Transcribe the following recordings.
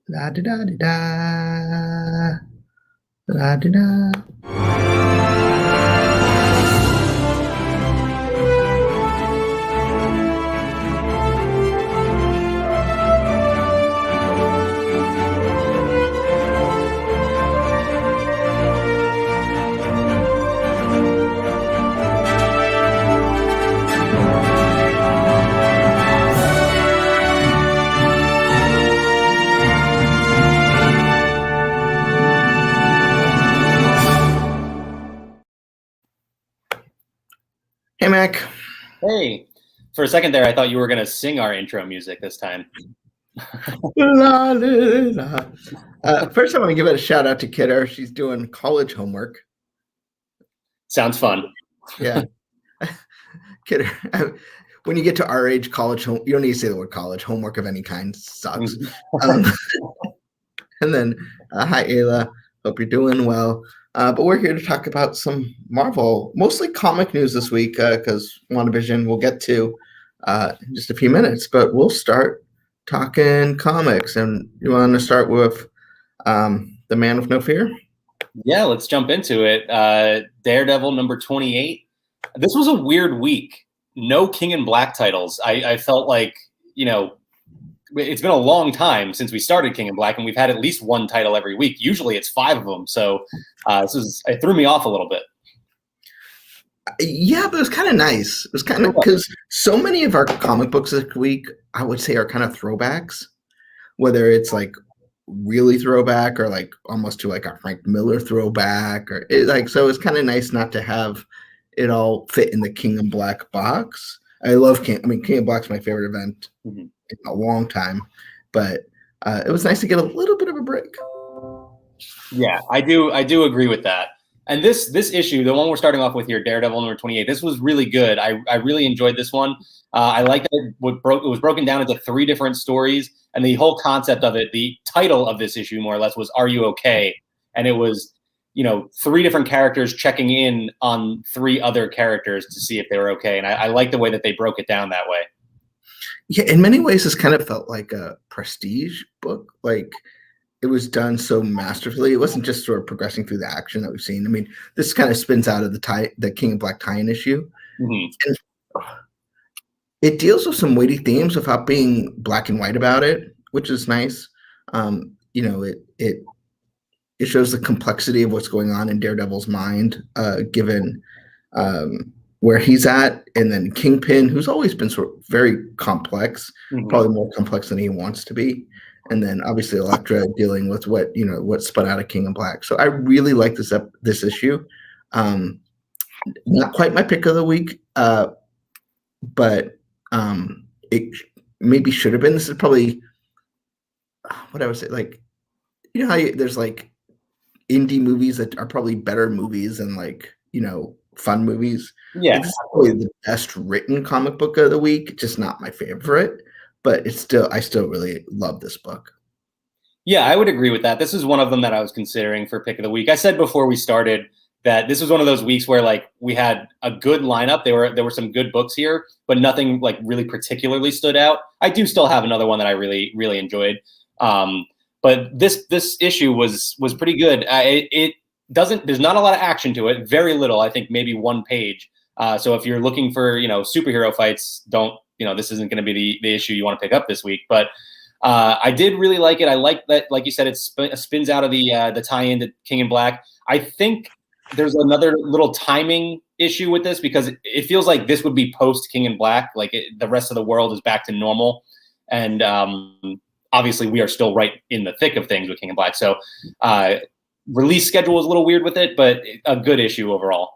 La da da da da. La da da. Hey, Mac. Hey, for a second there, I thought you were going to sing our intro music this time. La, la, la. First, I want to give it a shout out to Kidder. She's doing college homework. Sounds fun. Yeah. Kidder, when you get to our age, college home, you don't need to say the word college. Homework of any kind sucks. Um, and then, hi, Ayla. Hope you're doing well. But we're here to talk about some Marvel, mostly comic news this week, because WandaVision we'll get to in just a few minutes. But we'll start talking comics. And you want to start with The Man with No Fear? Yeah, let's jump into it. Daredevil number 28. This was a weird week. No King in Black titles. I felt like, it's been a long time since we started King in Black, and we've had at least one title every week. Usually it's 5 of them. So it threw me off a little bit. Yeah, but it was kind of nice. It was kind of because so many of our comic books this week, I would say, are kind of throwbacks, whether it's like really throwback or like almost to like a Frank Miller throwback or so it's kind of nice not to have it all fit in the King in Black box. I love King in Black's my favorite event in a long time, but it was nice to get a little bit of a break. Yeah, I do agree with that. And this issue, the one we're starting off with here, Daredevil number 28, this was really good. I really enjoyed this one. I like that it was broken down into 3 different stories, and the whole concept of it, the title of this issue more or less was "Are You Okay?" And it was 3 different characters checking in on 3 other characters to see if they were okay. And I like the way that they broke it down that way. Yeah, in many ways, this kind of felt like a prestige book. Like it was done so masterfully. It wasn't just sort of progressing through the action that we've seen. I mean, this kind of spins out of the King of Black tie-in issue. Mm-hmm. It deals with some weighty themes without being black and white about it, which is nice. It shows the complexity of what's going on in Daredevil's mind, given where he's at, and then Kingpin, who's always been sort of very complex, probably more complex than he wants to be. And then obviously Elektra dealing with what spun out of King in Black. So I really like this issue. Not quite my pick of the week, but it maybe should have been. This is probably what I would say. Like, how there's like indie movies that are probably better movies than fun movies. Yeah, it's probably the best written comic book of the week. Just not my favorite. But I still really love this book. Yeah, I would agree with that. This is one of them that I was considering for pick of the week. I said before we started that this was one of those weeks where like we had a good lineup. There were some good books here, but nothing like really particularly stood out. I do still have another one that I really really enjoyed. But this issue was pretty good. It doesn't. There's not a lot of action to it. Very little. I think maybe 1 page. So if you're looking for superhero fights, don't. This isn't going to be the issue you want to pick up this week. But I did really like it. I like that, like you said, it spins out of the tie-in to King in Black. I think there's another little timing issue with this because it feels like this would be post King in Black. Like the rest of the world is back to normal. And obviously we are still right in the thick of things with King in Black. So release schedule was a little weird with it, but a good issue overall.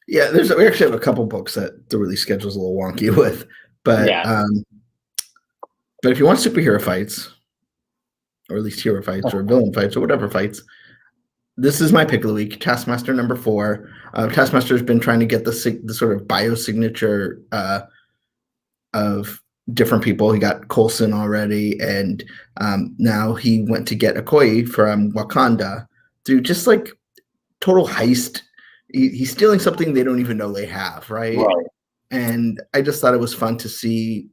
Yeah, we actually have a couple books that the release schedule is a little wonky with, but yeah. But if you want superhero fights, or at least hero fights, or villain fights, or whatever fights, this is my pick of the week. Taskmaster number 4. Taskmaster has been trying to get the sort of biosignature of different people. He got Coulson already, and now he went to get Okoye from Wakanda through just like total heist. He's stealing something they don't even know they have, right? And I just thought it was fun to see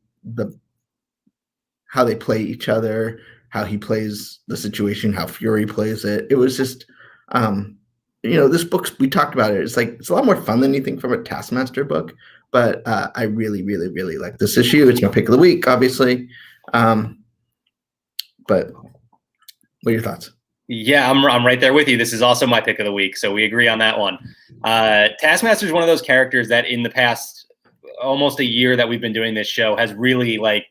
how they play each other. how he plays the situation, how Fury plays it. It was just, this book, we talked about it. It's like, it's a lot more fun than you think from a Taskmaster book, but I really, really, really like this issue. It's my pick of the week, obviously. But what are your thoughts? Yeah, I'm right there with you. This is also my pick of the week, so we agree on that one. Taskmaster is one of those characters that in the past almost a year that we've been doing this show has really like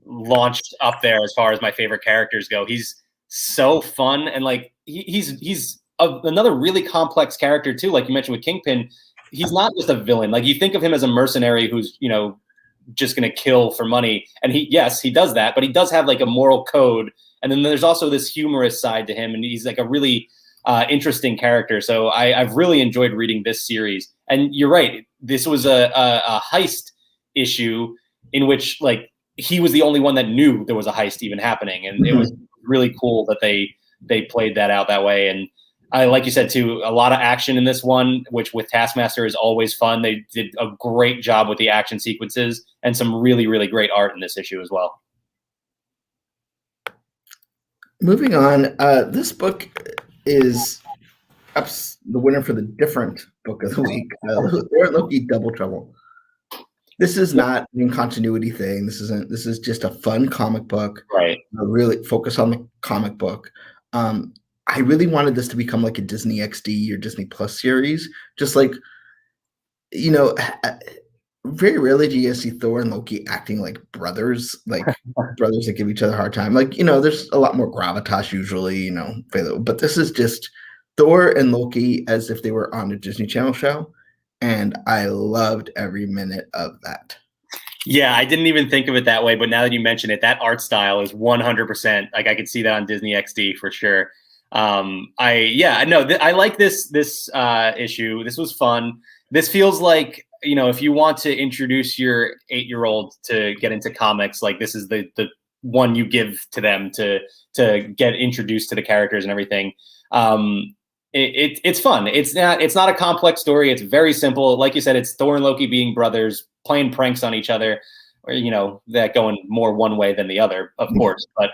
launched up there as far as my favorite characters go. He's so fun, and like he's another really complex character too. Like you mentioned with Kingpin, he's not just a villain. Like you think of him as a mercenary who's just going to kill for money, and he does that, but he does have like a moral code. And then there's also this humorous side to him, and he's like a really interesting character. So I've really enjoyed reading this series. And you're right, this was a heist issue in which like he was the only one that knew there was a heist even happening, and it was really cool that they played that out that way. And I, like you said too, a lot of action in this one, which with Taskmaster is always fun. They did a great job with the action sequences and some really, really great art in this issue as well. Moving on, this book is the winner for the different book of the week, Thor Loki Double Trouble. This is not an continuity thing. This is just a fun comic book. Right. Really focus on the comic book. I really wanted this to become like a Disney XD or Disney Plus series. Just like, very rarely do you see Thor and Loki acting like brothers that give each other a hard time. Like, there's a lot more gravitas usually, but this is just Thor and Loki as if they were on a Disney Channel show. And I loved every minute of that. Yeah, I didn't even think of it that way, but now that you mention it, that art style is 100%. Like I could see that on Disney XD for sure. I like this issue. This was fun. This feels like, if you want to introduce your 8-year-old to get into comics, like this is the one you give to them to get introduced to the characters and everything. It's fun. It's not a complex story. It's very simple. Like you said, it's Thor and Loki being brothers, playing pranks on each other, or that going more one way than the other, of course. But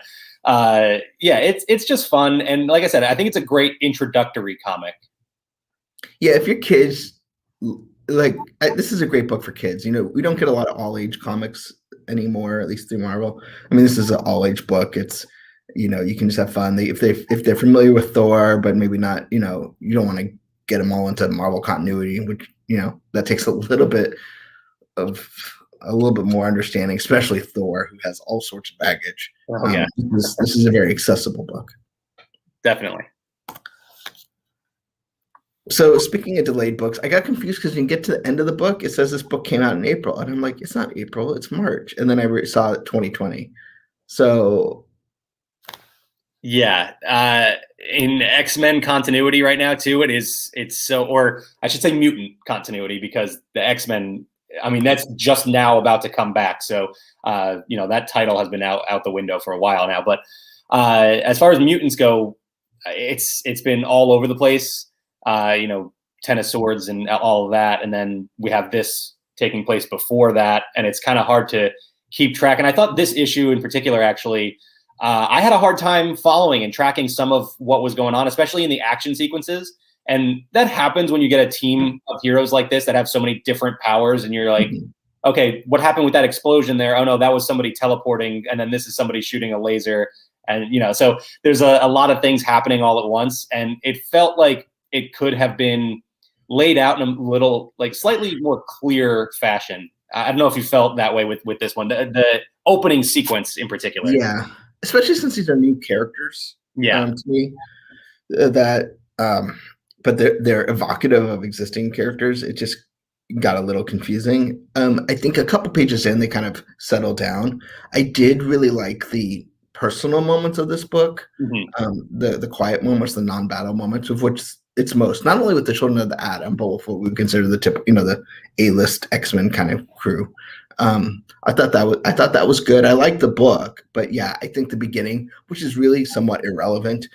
it's just fun. And like I said, I think it's a great introductory comic. Yeah, if your kids this is a great book for kids. We don't get a lot of all age comics anymore, at least through Marvel. I mean, this is an all age book. It's you can just have fun. If they're familiar with Thor, but maybe not, you don't want to get them all into Marvel continuity, which that takes a little bit more understanding, especially Thor, who has all sorts of baggage. This is a very accessible book. Definitely. So speaking of delayed books, I got confused because when you get to the end of the book, it says this book came out in April. And I'm like, it's not April, it's March. And then I saw it 2020. So yeah, in X-Men continuity right now too, or I should say mutant continuity, because the X-Men, I mean, that's just now about to come back. So, that title has been out the window for a while now. But as far as mutants go, it's been all over the place. Ten of Swords and all of that. And then we have this taking place before that. And it's kind of hard to keep track. And I thought this issue in particular, actually, I had a hard time following and tracking some of what was going on, especially in the action sequences. And that happens when you get a team of heroes like this that have so many different powers. And you're like, okay, what happened with that explosion there? Oh, no, that was somebody teleporting. And then this is somebody shooting a laser. And, so there's a lot of things happening all at once. And it felt like it could have been laid out in a little, like slightly more clear fashion. I don't know if you felt that way with this one, the opening sequence in particular. Yeah, especially since these are new characters. Yeah, to me, but they're evocative of existing characters. It just got a little confusing. I think a couple pages in, they kind of settled down. I did really like the personal moments of this book, the quiet moments, the non-battle moments, of which it's most, not only with the Children of the Atom, but with what we would consider the typical, the A-list X-Men kind of crew. I thought that was good. I liked the book, but yeah, I think the beginning, which is really somewhat irrelevant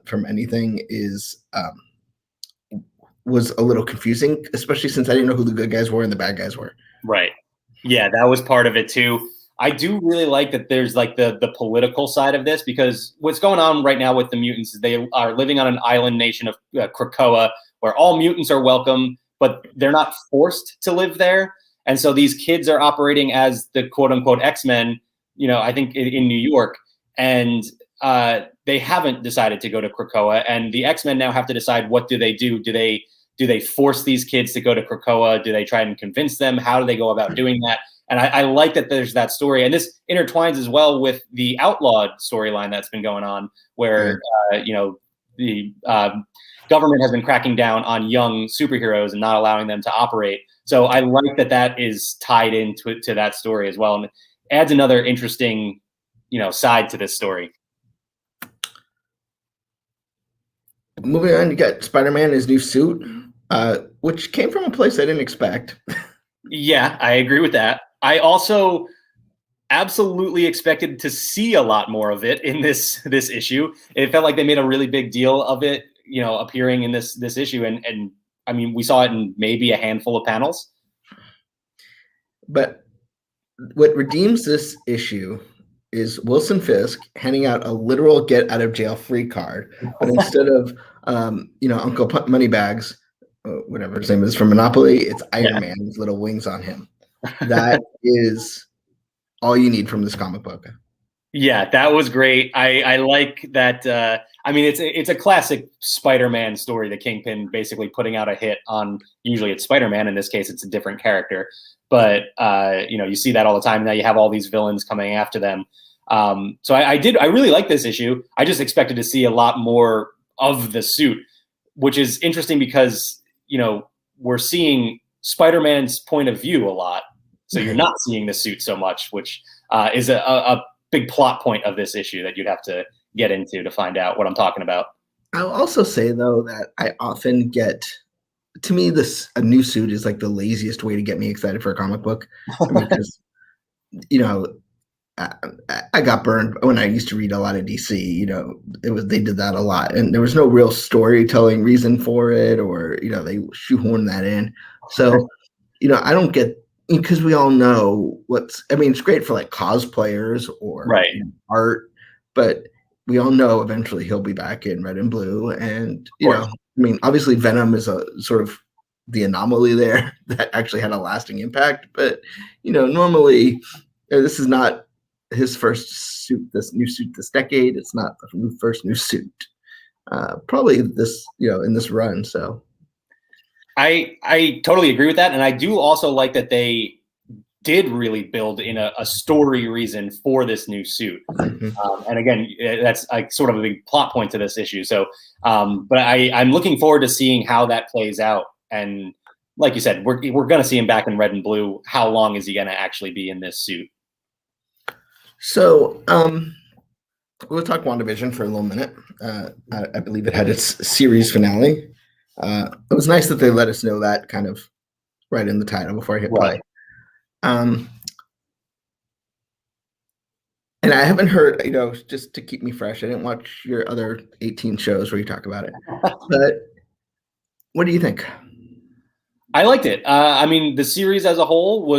from anything, was a little confusing, especially since I didn't know who the good guys were and the bad guys were. Right. Yeah, that was part of it too. I do really like that there's like the political side of this, because what's going on right now with the mutants is they are living on an island nation of Krakoa, where all mutants are welcome, but they're not forced to live there. And so these kids are operating as the quote unquote X-Men, I think in New York. And they haven't decided to go to Krakoa. And the X-Men now have to decide, what do they do? Do they force these kids to go to Krakoa? Do they try and convince them? How do they go about doing that? And I like that there's that story. And this intertwines as well with the outlawed storyline that's been going on, where, the government has been cracking down on young superheroes and not allowing them to operate. So I like that is tied into that story as well. And it adds another interesting, side to this story. Moving on, you got Spider-Man, his new suit, which came from a place I didn't expect. Yeah, I agree with that. I also absolutely expected to see a lot more of it in this issue. It felt like they made a really big deal of it, appearing in this issue. And I mean, we saw it in maybe a handful of panels. But what redeems this issue is Wilson Fisk handing out a literal get out of jail free card. But instead of, Uncle Moneybags, whatever his name is from Monopoly, it's Iron Man with little wings on him. That is all you need from this comic book. Yeah, that was great. I like that. It's a classic Spider-Man story. The Kingpin basically putting out a hit on, usually it's Spider-Man. In this case, it's a different character. But, you see that all the time. Now you have all these villains coming after them. So I really like this issue. I just expected to see a lot more of the suit, which is interesting because, we're seeing Spider-Man's point of view a lot. So you're not seeing the suit so much, which is a big plot point of this issue that you'd have to get into to find out what I'm talking about. I'll also say, though, that I often get, to me, a new suit is like the laziest way to get me excited for a comic book. Because, I got burned when I used to read a lot of DC. They did that a lot, and there was no real storytelling reason for it, or they shoehorned that in. So, I don't get, because we all know it's great for like cosplayers or art, but we all know eventually he'll be back in red and blue. And, obviously Venom is a sort of the anomaly there that actually had a lasting impact. But, normally this is not his first suit, this new suit this decade. It's not the first new suit, probably this, in this run. So I totally agree with that. And I do also like that they did really build in a story reason for this new suit. And again, that's sort of a big plot point to this issue. So, but I'm looking forward to seeing how that plays out. And like you said, we're going to see him back in red and blue. How long is he going to actually be in this suit? So, we'll talk WandaVision for a little minute. I believe it had its series finale. It was nice that they let us know that kind of right in the title before I hit play. And I haven't heard, just to keep me fresh, I didn't watch your other 18 shows where you talk about it. But what do you think? I liked it. The series as a whole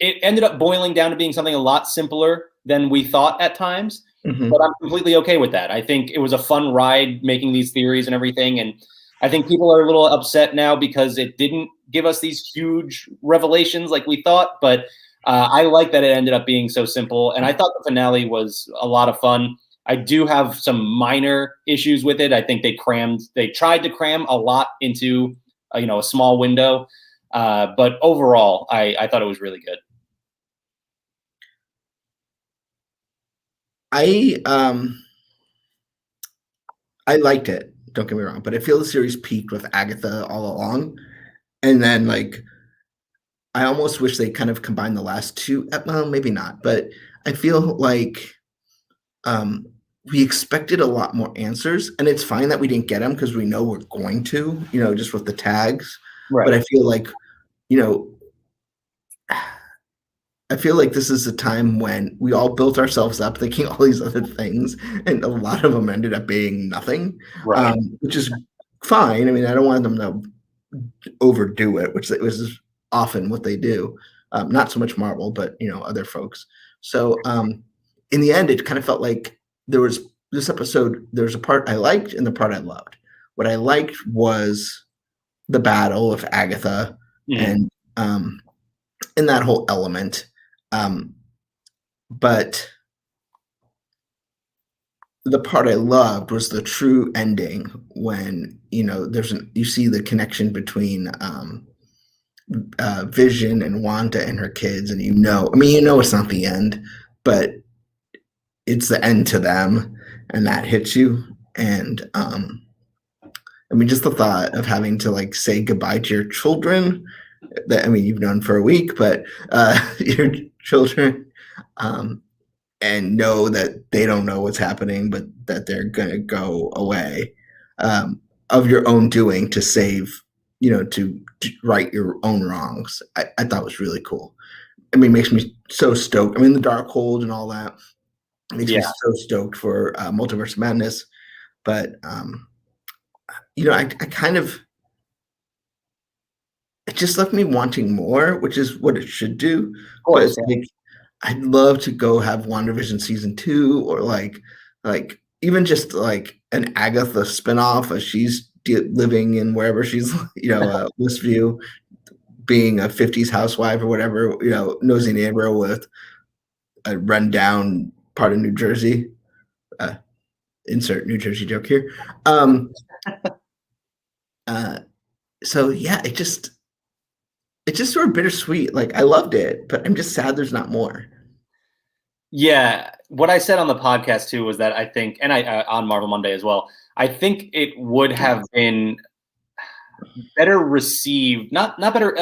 it ended up boiling down to being something a lot simpler than we thought at times. But I'm completely okay with that. I think it was a fun ride making these theories and everything. And I think people are a little upset now because it didn't give us these huge revelations like we thought. But I like that it ended up being so simple. And I thought the finale was a lot of fun. I do have some minor issues with it. I think they tried to cram a lot into a small window. But overall, I thought it was really good. I liked it. Don't get me wrong, but I feel the series peaked with Agatha all along, and then I almost wish they kind of combined the last two. Well, maybe not, but I feel like we expected a lot more answers, and it's fine that we didn't get them because we know we're going to, just with the tags. Right. But I feel like, I feel like this is a time when we all built ourselves up thinking all these other things, and a lot of them ended up being nothing, which is fine. I don't want them to overdo it, which is often what they do. not so much Marvel, but other folks. So in the end, it kind of felt like there was this episode. There was a part I liked and the part I loved. What I liked was the battle of Agatha and in that whole element. But the part I loved was the true ending when you see the connection between Vision and Wanda and her kids, and it's not the end, but it's the end to them, and that hits you. And just the thought of having to like say goodbye to your children that you've known for a week, but your children, and know that they don't know what's happening, but that they're gonna go away of your own doing to save, to right your own wrongs. I thought was really cool. It makes me so stoked. The Darkhold and all that makes me so stoked for Multiverse Madness. But I kind of, it just left me wanting more, which is what it should do. Of course, but I'd love to go have WandaVision season 2, or like even just like an Agatha spinoff as she's living in wherever she's, Westview, being a 50s housewife or whatever, nosy neighbor with a rundown part of New Jersey. Insert New Jersey joke here. So yeah, it just sort of bittersweet. Like, I loved it, but I'm just sad there's not more. Yeah, what I said on the podcast too was that I think, and I on Marvel Monday as well, I think it would have been better received. Not better.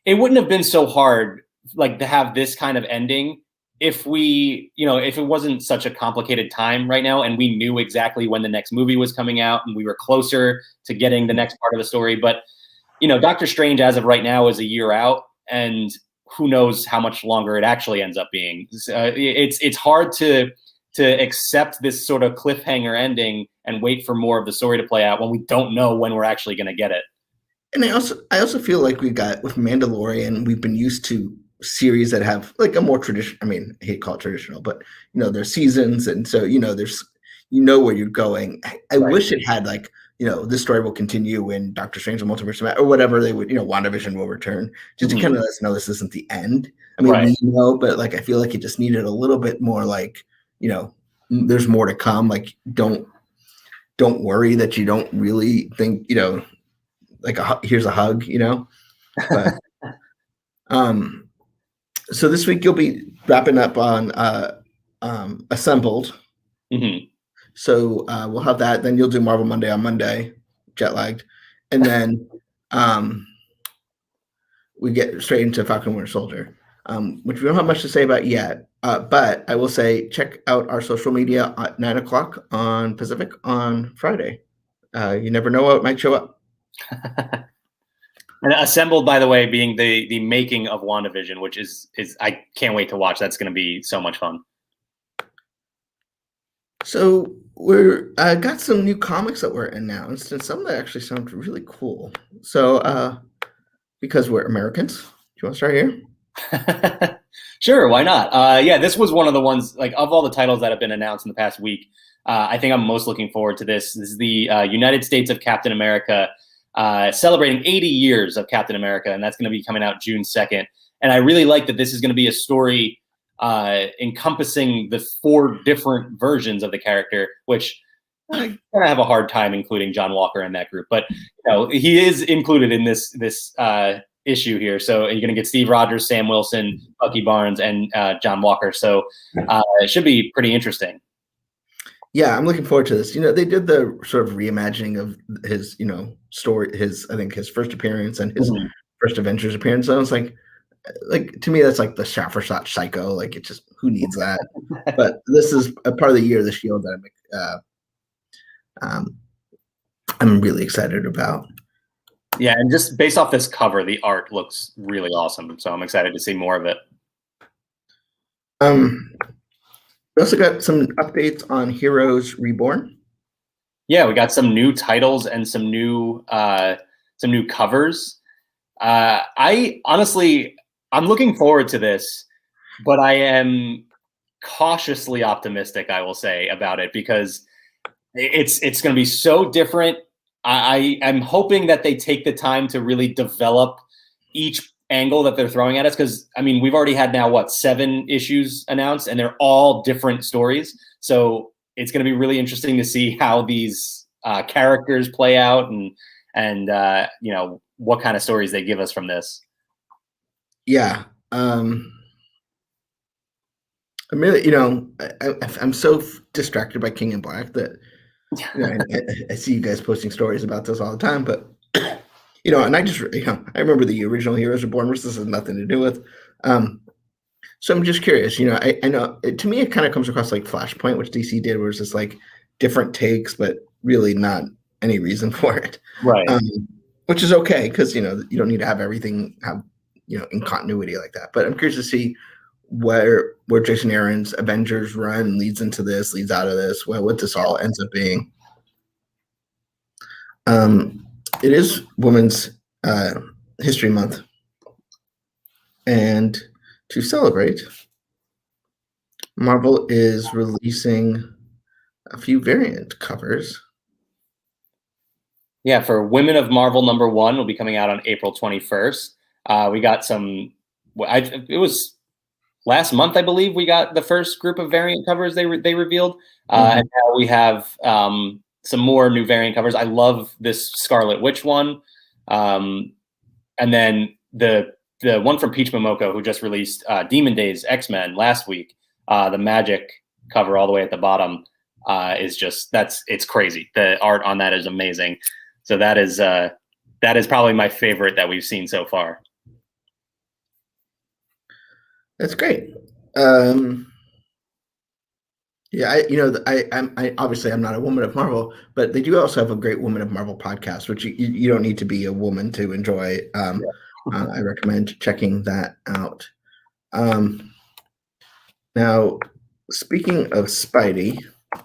It wouldn't have been so hard, like, to have this kind of ending if we, if it wasn't such a complicated time right now, and we knew exactly when the next movie was coming out, and we were closer to getting the next part of the story. But Doctor Strange, as of right now, is a year out, and who knows how much longer it actually ends up being. It's hard to accept this sort of cliffhanger ending and wait for more of the story to play out when we don't know when we're actually going to get it. And I also feel like we got with Mandalorian, we've been used to series that have like a more traditional, I hate to call it traditional, but there's seasons, and so there's where you're going. I wish it had like, this story will continue when Doctor Strange and Multiverse or whatever they would, WandaVision will return, just to kind of let us know this isn't the end. We know, but like I feel like it just needed a little bit more, like, there's more to come. Like, don't worry that you don't really think, like here's a hug, But so this week you'll be wrapping up on Assembled. Mm-hmm. So we'll have that. Then you'll do Marvel Monday on Monday, jet lagged, and then we get straight into Falcon Winter Soldier, which we don't have much to say about yet. But I will say, check out our social media at 9:00 on Pacific on Friday. You never know what might show up. And Assembled, by the way, being the making of WandaVision, which is I can't wait to watch. That's going to be so much fun. So we're got some new comics that were announced, and some that actually sound really cool. So because we're Americans, do you want to start here? Sure, why not? Yeah, this was one of the ones, like, of all the titles that have been announced in the past week, I think I'm most looking forward to this. This is the United States of Captain America, celebrating 80 years of Captain America, and that's going to be coming out June 2nd. And I really like that this is going to be a story encompassing the 4 different versions of the character, which I kind of have a hard time including John Walker in that group. But he is included in this issue here. So you're going to get Steve Rogers, Sam Wilson, Bucky Barnes, and John Walker. So it should be pretty interesting. Yeah, I'm looking forward to this. They did the sort of reimagining of his, story, I think his first appearance and his first Avengers appearance. So I was like, to me, that's like the shot for shot Psycho. Like, it just, who needs that? But this is a part of the year of the Shield that I'm really excited about. Yeah, and just based off this cover, the art looks really awesome. So I'm excited to see more of it. We also got some updates on Heroes Reborn. Yeah, we got some new titles and some new covers. I honestly, I'm looking forward to this, but I am cautiously optimistic, I will say, about it because it's going to be so different. I am hoping that they take the time to really develop each angle that they're throwing at us because I mean we've already had now 7 issues announced and they're all different stories. So it's going to be really interesting to see how these characters play out and you know what kind of stories they give us from this. Yeah. I'm really, you know, I'm so distracted by King in Black that you know, I see you guys posting stories about this all the time, but you know, and I just, you know, I remember the original Heroes Reborn, which this has nothing to do with. So I'm just curious, you know, I know to me it kind of comes across like Flashpoint, which DC did, where it's just like different takes, but really not any reason for it. Right. Which is okay because you know you don't need to have everything have you know in continuity like that. But I'm curious to see where Jason Aaron's Avengers run leads into this, leads out of this, what this all ends up being. It is Women's History Month, and to celebrate, Marvel is releasing a few variant covers. Yeah, for Women of Marvel #1 will be coming out on April 21st. We got some. It was last month, I believe, we got the first group of variant covers they revealed, and now we have some more new variant covers. I love this Scarlet Witch one, and then the one from Peach Momoko who just released Demon Days X-Men last week. The Magic cover all the way at the bottom is just it's crazy. The art on that is amazing. So that is probably my favorite that we've seen so far. That's great. Yeah, I obviously I'm not a woman of Marvel, but they do also have a great Woman of Marvel podcast, which you don't need to be a woman to enjoy. I recommend checking that out. Now, speaking of Spidey, I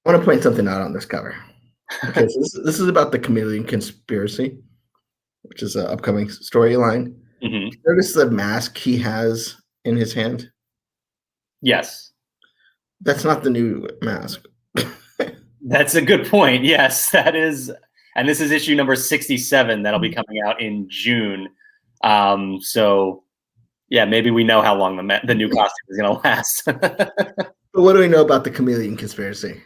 want to point something out on this cover. Okay, so this is about the Chameleon Conspiracy, which is an upcoming storyline. Mm-hmm. Notice the mask he has in his hand? Yes. That's not the new mask. That's a good point. Yes, that is. And this is issue number 67 that'll be coming out in June. So, yeah, maybe we know how long the new costume is going to last. But what do we know about the Chameleon Conspiracy?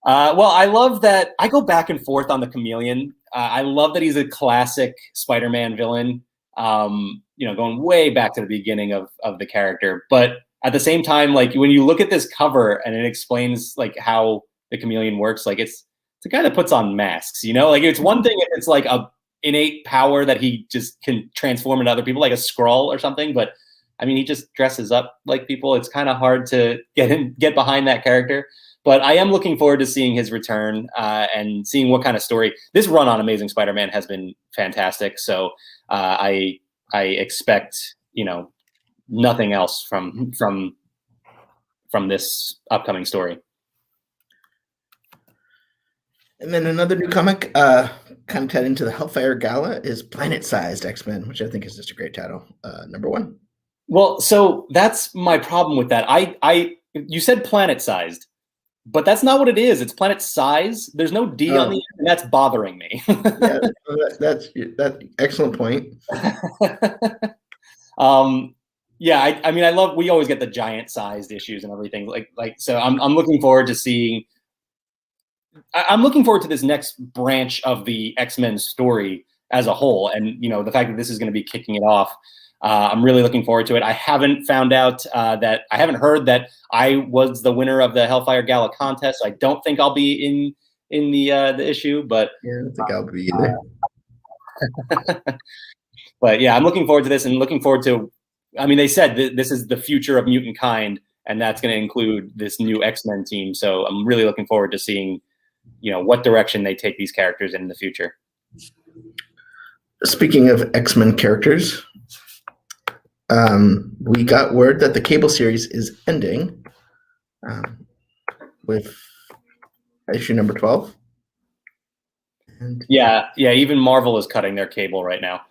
Well, I love that. I go back and forth on the Chameleon. I love that he's a classic Spider-Man villain, you know, going way back to the beginning of the character. But at the same time, like when you look at this cover and it explains like how the Chameleon works, like it's a guy that puts on masks, you know, like it's one thing if it's like a innate power that he just can transform into other people, like a Skrull or something. But I mean, he just dresses up like people. It's kind of hard to get behind that character. But I am looking forward to seeing his return and seeing what kind of story. This run on Amazing Spider-Man has been fantastic. So I expect, you know, nothing else from this upcoming story. And then another new comic, kind of tied into the Hellfire Gala, is Planet-Sized X-Men, which I think is just a great title. #1. Well, so that's my problem with that. You said planet-sized. But that's not what it is. It's planet size. There's no D on the end, and that's bothering me. Yeah, that's excellent point. Yeah, I mean, we always get the giant sized issues and everything. Like so I'm looking forward to seeing. I'm looking forward to this next branch of the X-Men story as a whole, and you know the fact that this is going to be kicking it off. I'm really looking forward to it. I haven't found out that I haven't heard that I was the winner of the Hellfire Gala contest. So I don't think I'll be in the issue, but yeah, I don't think I'll be either. But yeah, I'm looking forward to this and looking forward to. I mean, they said this is the future of mutant kind, and that's going to include this new X-Men team. So I'm really looking forward to seeing, you know, what direction they take these characters in the future. Speaking of X-Men characters. We got word that the cable series is ending with issue number 12. And yeah, even Marvel is cutting their cable right now.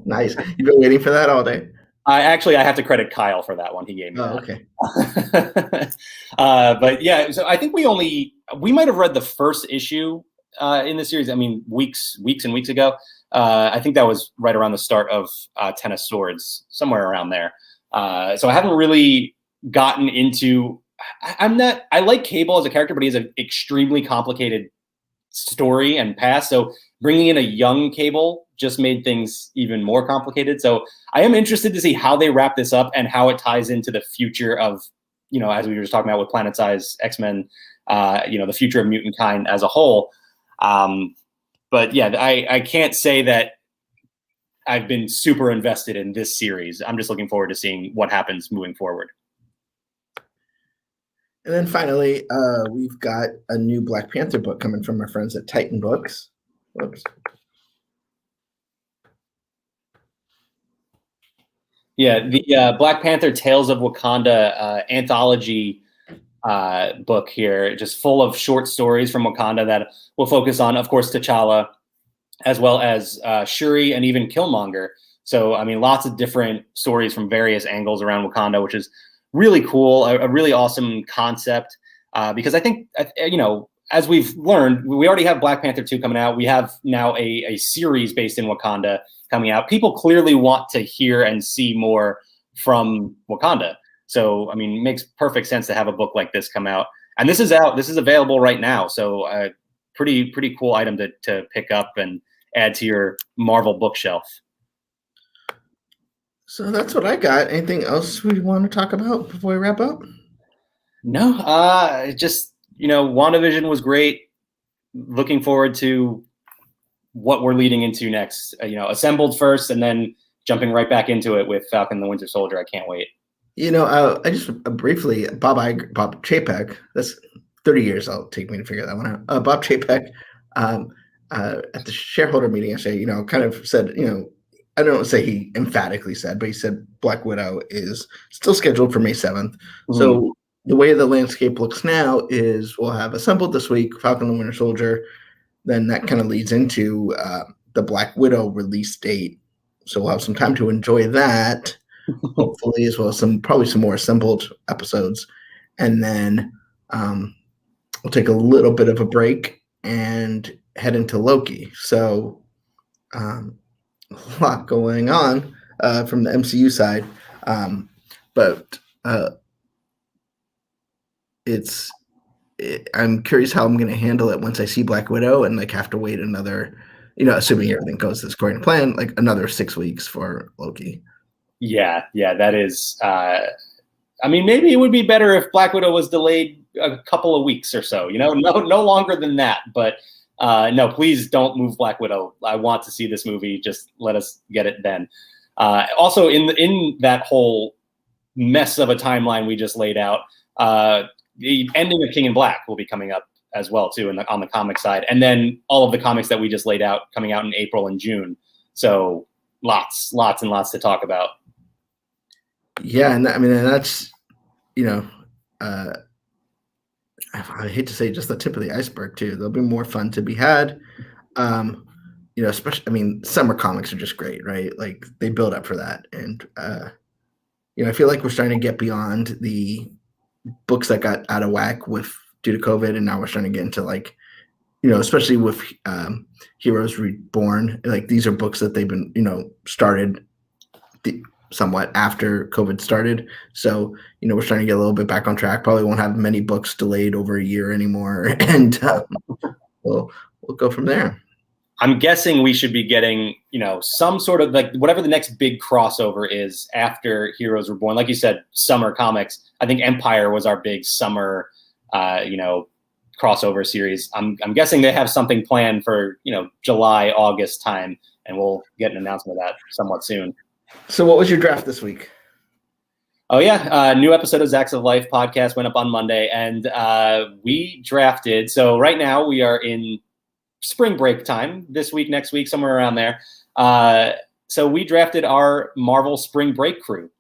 Nice. You've been waiting for that all day. I have to credit Kyle for that one. He gave me that. Okay. But yeah, so I think we might have read the first issue in the series. I mean, weeks and weeks ago. I think that was right around the start of Ten of Swords, somewhere around there. So I haven't really gotten into. I like Cable as a character, but he has an extremely complicated story and past. So bringing in a young Cable just made things even more complicated. So I am interested to see how they wrap this up and how it ties into the future of, as we were just talking about with Planet Size X-Men, the future of mutant kind as a whole. But yeah, I can't say that I've been super invested in this series. I'm just looking forward to seeing what happens moving forward. And then finally, we've got a new Black Panther book coming from our friends at Titan Books. Whoops. Yeah, the Black Panther Tales of Wakanda anthology book here, just full of short stories from Wakanda that will focus on, of course, T'Challa, as well as Shuri and even Killmonger. So, I mean, lots of different stories from various angles around Wakanda, which is really cool, a really awesome concept. Because I think, as we've learned, we already have Black Panther 2 coming out. We have now a series based in Wakanda coming out. People clearly want to hear and see more from Wakanda. So, I mean, it makes perfect sense to have a book like this come out. And this is out. This is available right now. So, pretty cool item to pick up and add to your Marvel bookshelf. So that's what I got. Anything else we want to talk about before we wrap up? No, just, WandaVision was great. Looking forward to what we're leading into next. Assembled first and then jumping right back into it with Falcon and the Winter Soldier. I can't wait. I just briefly, Bob Chapek, that's 30 years it'll take me to figure that one out. Bob Chapek at the shareholder meeting yesterday, kind of said, I don't say he emphatically said, but he said Black Widow is still scheduled for May 7th. Mm-hmm. So the way the landscape looks now is we'll have Assembled this week, Falcon and the Winter Soldier. Then that kind of leads into the Black Widow release date. So we'll have some time to enjoy that, hopefully, as well as probably some more Assembled episodes. And then we'll take a little bit of a break and head into Loki. So a lot going on from the MCU side. But I'm curious how I'm going to handle it once I see Black Widow and have to wait another, assuming everything goes according to plan, another 6 weeks for Loki. Yeah, that is. Maybe it would be better if Black Widow was delayed a couple of weeks or so. No longer than that. But no, please don't move Black Widow. I want to see this movie. Just let us get it then. Also, in that whole mess of a timeline we just laid out, the ending of King in Black will be coming up as well too, on the comic side, and then all of the comics that we just laid out coming out in April and June. So lots and lots to talk about. Yeah, and that's I hate to say just the tip of the iceberg too. There'll be more fun to be had. Especially, summer comics are just great, right? They build up for that, and I feel like we're starting to get beyond the books that got out of whack due to COVID, and now we're starting to get into especially with Heroes Reborn. These are books that they've been started somewhat after COVID started. So we're starting to get a little bit back on track. Probably won't have many books delayed over a year anymore, and we'll go from there. I'm guessing we should be getting, some sort of whatever the next big crossover is after Heroes Reborn. Like you said, summer comics. I think Empire was our big summer, crossover series. I'm guessing they have something planned for, July, August time, and we'll get an announcement of that somewhat soon. So what was your draft this week? Oh, yeah. New episode of Zacks of Life podcast went up on Monday, and we drafted. So right now we are in spring break time this week, next week, somewhere around there. So we drafted our Marvel spring break crew.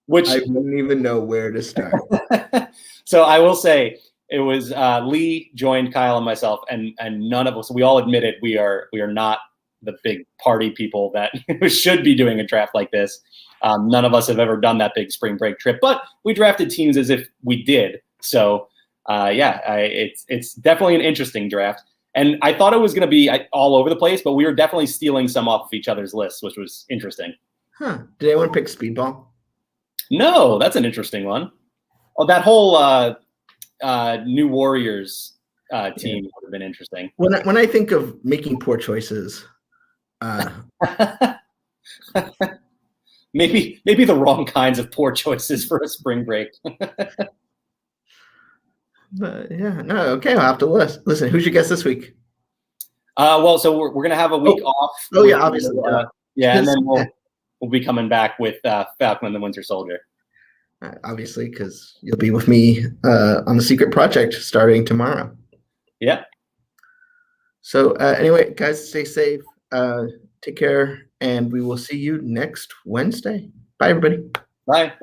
Which I wouldn't even know where to start. So I will say it was Lee joined Kyle and myself, and none of us. We all admitted we are not the big party people that should be doing a draft like this. None of us have ever done that big spring break trip, but we drafted teams as if we did. So it's definitely an interesting draft. And I thought it was going to be all over the place, but we were definitely stealing some off of each other's lists, which was interesting. Huh? Did anyone pick Speedball? No, that's an interesting one. Oh, that whole New Warriors team would have been interesting. When I think of making poor choices, maybe the wrong kinds of poor choices for a spring break. But yeah, no, okay. I'll have to listen. Who's your guest this week? Well, so we're gonna have a week off. Oh yeah, obviously. And then we'll be coming back with Falcon and the Winter Soldier. Obviously, because you'll be with me on the Secret Project starting tomorrow. Yeah. So anyway, guys, stay safe. Take care, and we will see you next Wednesday. Bye, everybody. Bye.